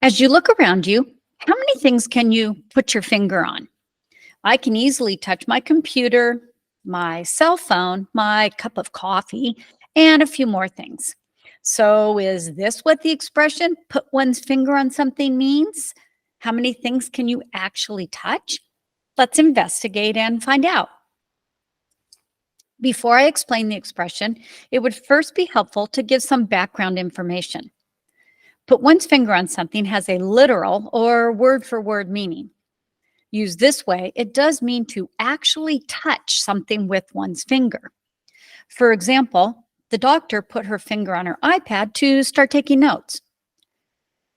As you look around you, how many things can you put your finger on? I can easily touch my computer, my cell phone, my cup of coffee, and a few more things. So is this what the expression put one's finger on something means? How many things can you actually touch? Let's investigate and find out. Before I explain the expression, it would first be helpful to give some background information. Put one's finger on something has a literal or word-for-word meaning. Used this way, it does mean to actually touch something with one's finger. For example, the doctor put her finger on her iPad to start taking notes.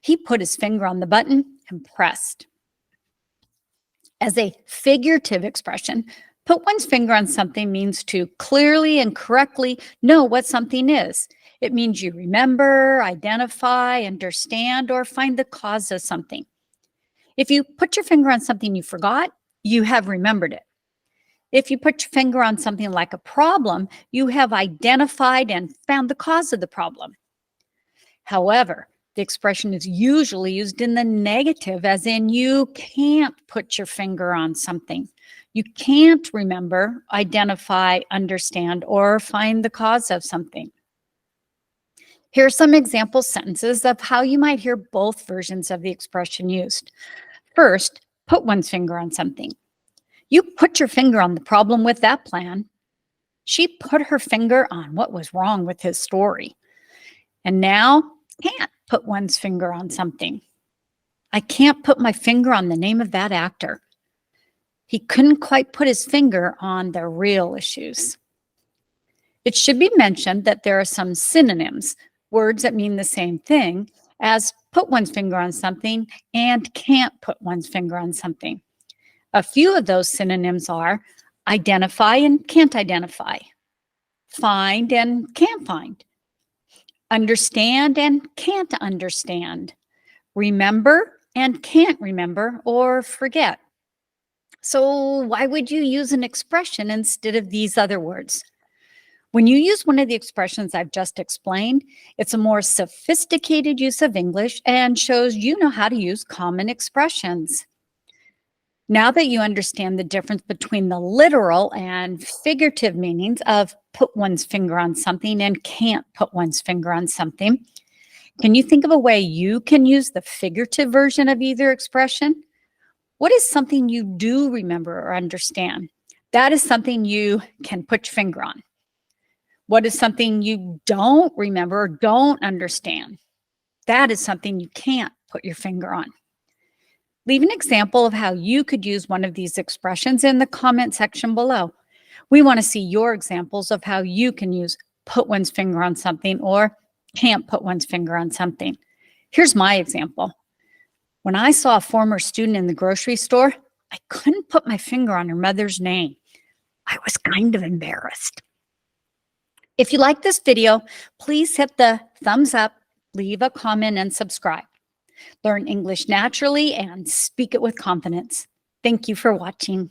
He put his finger on the button and pressed. As a figurative expression, put one's finger on something means to clearly and correctly know what something is. It means you remember, identify, understand, or find the cause of something. If you put your finger on something you forgot, you have remembered it. If you put your finger on something like a problem, you have identified and found the cause of the problem. However, the expression is usually used in the negative, as in you can't put your finger on something. You can't remember, identify, understand, or find the cause of something. Here are some example sentences of how you might hear both versions of the expression used. First, put one's finger on something. You put your finger on the problem with that plan. She put her finger on what was wrong with his story. And now, can't put one's finger on something. I can't put my finger on the name of that actor. He couldn't quite put his finger on the real issues. It should be mentioned that there are some synonyms, words that mean the same thing, as put one's finger on something and can't put one's finger on something. A few of those synonyms are identify and can't identify, find and can't find, understand and can't understand, remember and can't remember or forget. So why would you use an expression instead of these other words? When you use one of the expressions I've just explained, it's a more sophisticated use of English and shows you know how to use common expressions. Now that you understand the difference between the literal and figurative meanings of put one's finger on something and can't put one's finger on something, can you think of a way you can use the figurative version of either expression? What is something you do remember or understand? That is something you can put your finger on. What is something you don't remember or don't understand? That is something you can't put your finger on. Leave an example of how you could use one of these expressions in the comment section below. We want to see your examples of how you can use put one's finger on something or can't put one's finger on something. Here's my example. When I saw a former student in the grocery store, I couldn't put my finger on her mother's name. I was kind of embarrassed. If you like this video, please hit the thumbs up, leave a comment, and subscribe. Learn English naturally and speak it with confidence. Thank you for watching.